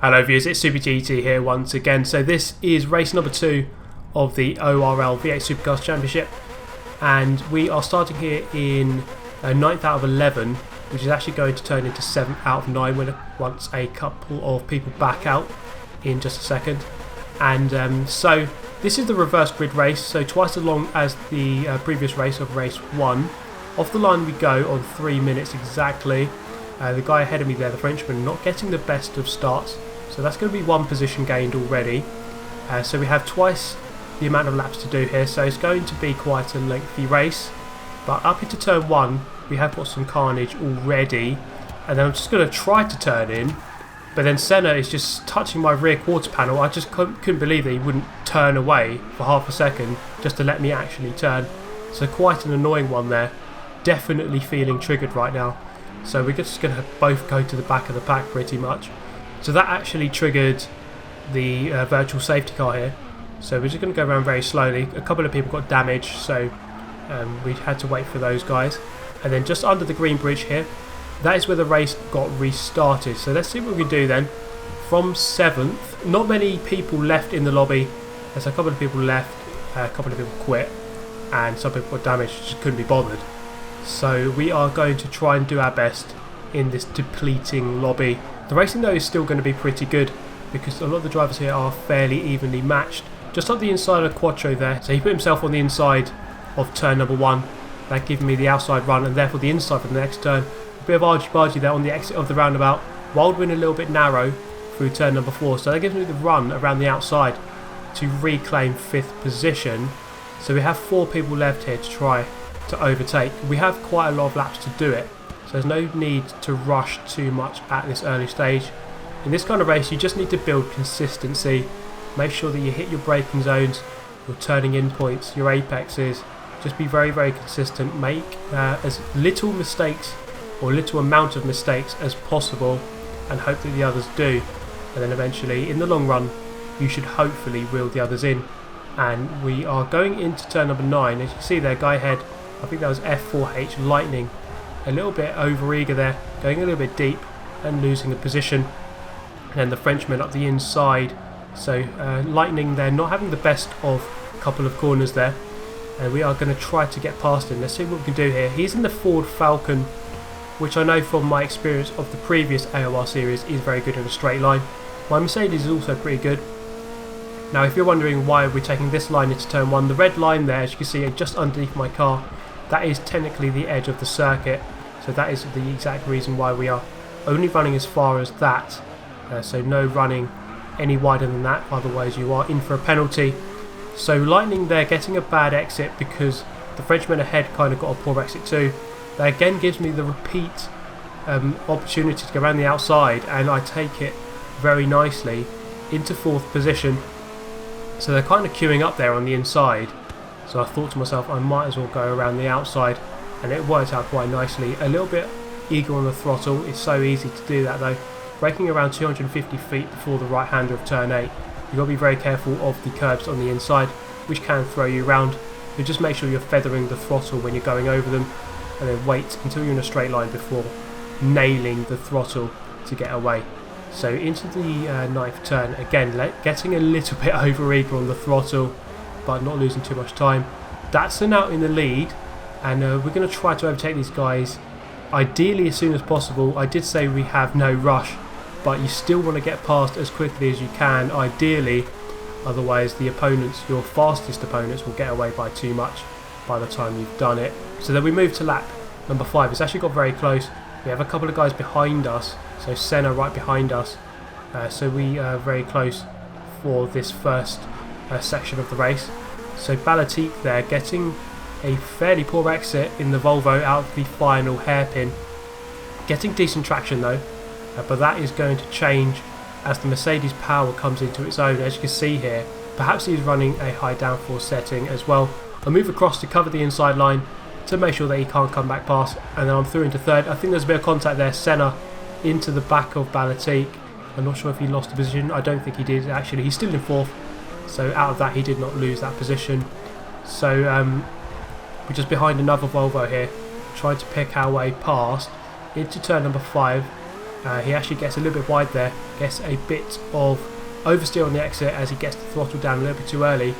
Hello viewers, it's Super GT here once again. So this is race number 2 of the ORL V8 Supercars Championship, and we are starting here in 9th out of 11, which is actually going to turn into 7th out of 9 once a couple of people back out in just a second. And so this is the reverse grid race, so twice as long as the previous race of race 1. Off the line we go on 3 minutes exactly. The guy ahead of me there, the Frenchman, not getting the best of starts, so that's going to be 1 position gained already. So we have twice the amount of laps to do here, so it's going to be quite a lengthy race. But up into turn 1 we have got some carnage already, and then I'm just going to try to turn in, but then Senna is just touching my rear quarter panel. I just couldn't believe that he wouldn't turn away for half a second just to let me actually turn. So quite an annoying one there. Definitely feeling triggered right now. So we're just going to both go to the back of the pack pretty much. So that actually triggered the virtual safety car here. So we're just going to go around very slowly. A couple of people got damaged, so we had to wait for those guys. And then just under the green bridge here, that is where the race got restarted. So let's see what we can do then. From 7th, not many people left in the lobby. There's a couple of people left, a couple of people quit, and some people got damaged, just couldn't be bothered. So we are going to try and do our best in this depleting lobby. The racing though is still going to be pretty good because a lot of the drivers here are fairly evenly matched. Just up the inside of Quattro there, so he put himself on the inside of turn number 1. That giving me the outside run and therefore the inside for the next turn. A bit of argy-bargy there on the exit of the roundabout. Wildwin a little bit narrow through turn number 4, so that gives me the run around the outside to reclaim 5th position. So we have 4 people left here to try to overtake. We have quite a lot of laps to do it, so there's no need to rush too much at this early stage. In this kind of race you just need to build consistency. Make sure that you hit your braking zones, your turning in points, your apexes. Just be very consistent. Make as little mistakes or little amount of mistakes as possible and hope that the others do, and then eventually in the long run you should hopefully reel the others in. And we are going into turn number 9. As you can see there, guy ahead, I think that was F4H Lightning, a little bit over eager there, going a little bit deep and losing a position. And then the Frenchman up the inside, so Lightning there not having the best of a couple of corners there, and we are going to try to get past him. Let's see what we can do here. He's in the Ford Falcon, which I know from my experience of the previous AOR series is very good in a straight line. My Mercedes is also pretty good. Now if you're wondering why we're taking this line into turn 1, the red line there, as you can see just underneath my car, that is technically the edge of the circuit, so that is the exact reason why we are only running as far as that. So no running any wider than that, otherwise you are in for a penalty. So Lightning there getting a bad exit because the Frenchman ahead kind of got a poor exit too. That again gives me the repeat opportunity to go around the outside, and I take it very nicely into 4th position. So they're kind of queuing up there on the inside, so I thought to myself I might as well go around the outside, and it worked out quite nicely. A little bit eager on the throttle, it's so easy to do that though. Braking around 250 feet before the right hander of turn 8. You've got to be very careful of the curbs on the inside, which can throw you around. So just make sure you're feathering the throttle when you're going over them, and then wait until you're in a straight line before nailing the throttle to get away. So into the 9th turn, again getting a little bit over eager on the throttle, but not losing too much time. Datsun out in the lead, and we're going to try to overtake these guys ideally as soon as possible. I did say we have no rush, but you still want to get past as quickly as you can ideally, otherwise the opponents, your fastest opponents, will get away by too much by the time you've done it. So then we move to lap number 5. It's actually got very close. We have a couple of guys behind us, so Senna right behind us, so we are very close for this first section of the race. So Balatique there getting a fairly poor exit in the Volvo out of the final hairpin, getting decent traction though, but that is going to change as the Mercedes power comes into its own. As you can see here, perhaps he's running a high downforce setting as well. I move across to cover the inside line to make sure that he can't come back past, and then I'm through into 3rd. I think there's a bit of contact there. Senna into the back of Balatique. I'm not sure if he lost a position. I don't think he did actually. He's still in 4th, so out of that he did not lose that position. So we're just behind another Volvo here, trying to pick our way past into turn number 5. He actually gets a little bit wide there, gets a bit of oversteer on the exit as he gets the throttle down a little bit too early.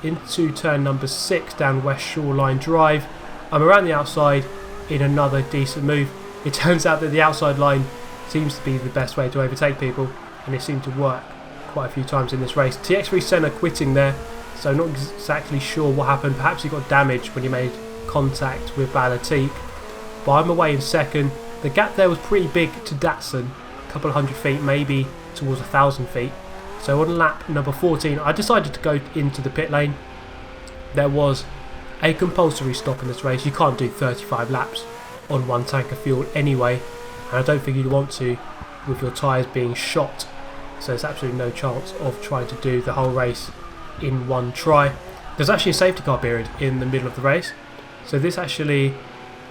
Into turn number 6 down West Shoreline Drive. I'm around the outside in another decent move. It turns out that the outside line seems to be the best way to overtake people, and it seemed to work quite a few times in this race. TX3 Senna quitting there, so not exactly sure what happened. Perhaps he got damaged when he made contact with Balatique, but I'm away in second. The gap there was pretty big to Datsun, a couple of 100 feet, maybe towards 1,000 feet. So on lap number 14 I decided to go into the pit lane. There was a compulsory stop in this race. You can't do 35 laps on one tank of fuel anyway, and I don't think you'd want to with your tyres being shot, so there's absolutely no chance of trying to do the whole race in one try. There's actually a safety car period in the middle of the race, so this actually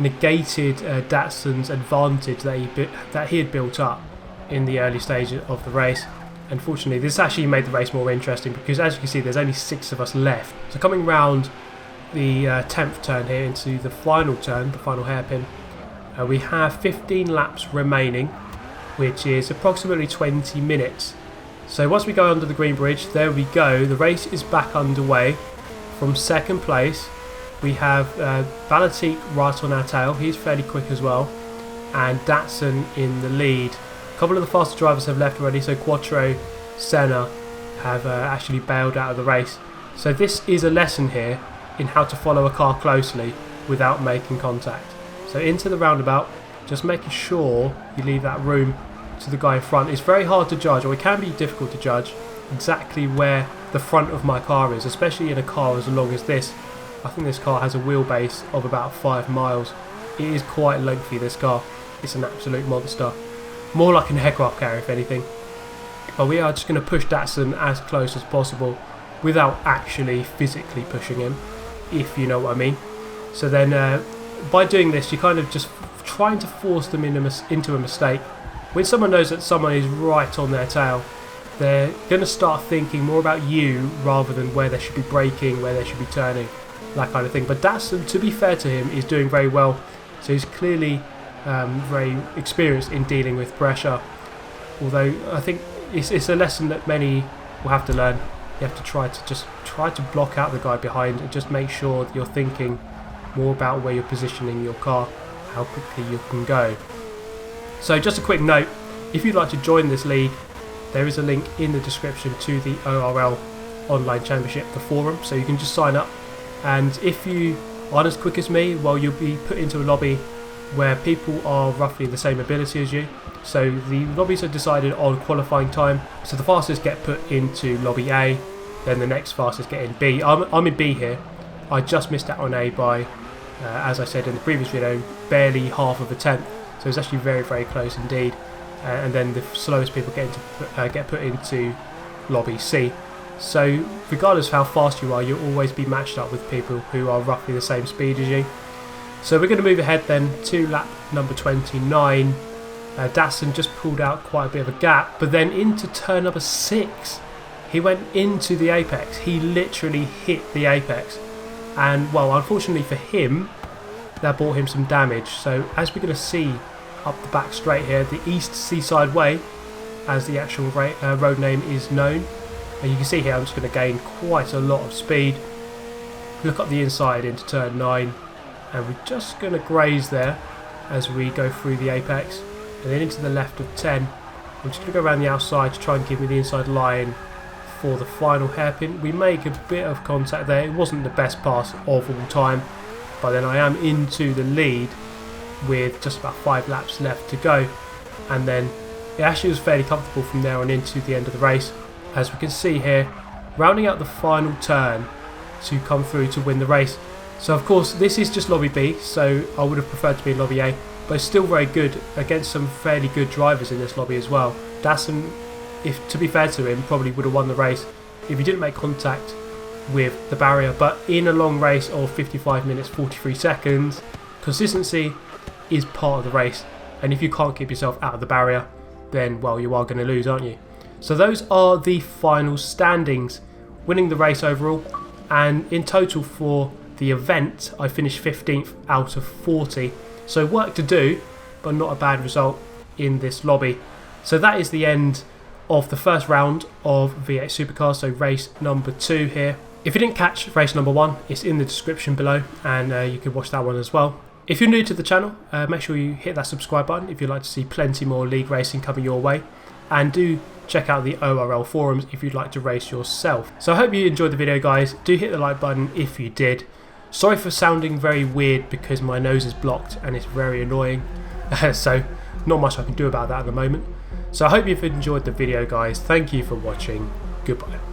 negated Datsun's advantage that he had built up in the early stages of the race. Unfortunately, this actually made the race more interesting because, as you can see, there's only 6 of us left. So coming round the 10th turn here into the final turn, the final hairpin, we have 15 laps remaining, which is approximately 20 minutes. So once we go under the green bridge, there we go, the race is back underway. From second place we have Balatique right on our tail, he's fairly quick as well, and Datsun in the lead. A couple of the faster drivers have left already, so Quattro, Senna have actually bailed out of the race. So this is a lesson here in how to follow a car closely without making contact. So into the roundabout, just making sure you leave that room to the guy in front. It's very hard to judge, or it can be difficult to judge, exactly where the front of my car is, especially in a car as long as this. I think this car has a wheelbase of about 5 miles. It is quite lengthy, this car. It's an absolute monster. More like an aircraft carrier if anything. But we are just going to push Datsun as close as possible without actually physically pushing him, if you know what I mean. So then by doing this, you're kind of just trying to force them into a mistake. When someone knows that someone is right on their tail, they're going to start thinking more about you rather than where they should be braking, where they should be turning, that kind of thing. But Datsun, to be fair to him, is doing very well. So he's clearly very experienced in dealing with pressure, although I think it's a lesson that many will have to learn. You have to try to block out the guy behind and just make sure that you're thinking more about where you're positioning your car, how quickly you can go. So just a quick note, if you'd like to join this league, there is a link in the description to the ORL Online Championship, the forum, so you can just sign up, and if you aren't as quick as me, well, you'll be put into a lobby where people are roughly the same ability as you. So the lobbies are decided on qualifying time, so the fastest get put into lobby A, then the next fastest get in B. I'm in B here. I just missed out on A by, as I said in the previous video, barely half of a tenth, so it's actually very, very close indeed. And then the slowest people get put into lobby C. So regardless of how fast you are, you'll always be matched up with people who are roughly the same speed as you. So we're going to move ahead then to lap number 29. Datsun just pulled out quite a bit of a gap, but then into turn number 6 he went into the apex. He literally hit the apex, and well, unfortunately for him, that brought him some damage. So as we're going to see up the back straight here, the East Seaside Way, as the actual road name is known, and you can see here I'm just going to gain quite a lot of speed. Look up the inside into turn 9, and we're just going to graze there as we go through the apex, and then into the left of 10. I'm just going to go around the outside to try and give me the inside line for the final hairpin. We make a bit of contact there. It wasn't the best pass of all time, but then I am into the lead with just about 5 laps left to go, and then it actually was fairly comfortable from there on into the end of the race, as we can see here, rounding out the final turn to come through to win the race. So of course this is just lobby B, so I would have preferred to be in lobby A, but it's still very good against some fairly good drivers in this lobby as well. Datsun, if to be fair to him, probably would have won the race if he didn't make contact with the barrier, but in a long race of 55 minutes 43 seconds, consistency is part of the race, and if you can't keep yourself out of the barrier, then well, you are going to lose, aren't you? So those are the final standings, winning the race overall, and in total for the event I finished 15th out of 40, so work to do, but not a bad result. in this lobby. So that is the end of the first round of V8 Supercars, so race number 2 here. If you didn't catch race number 1, it's in the description below, and you can watch that one as well. If you're new to the channel, make sure you hit that subscribe button if you'd like to see plenty more league racing coming your way, and do check out the ORL forums if you'd like to race yourself. So I hope you enjoyed the video, guys. Do hit the like button if you did. Sorry for sounding very weird because my nose is blocked and it's very annoying, so not much I can do about that at the moment. So I hope you've enjoyed the video, guys. Thank you for watching. Goodbye.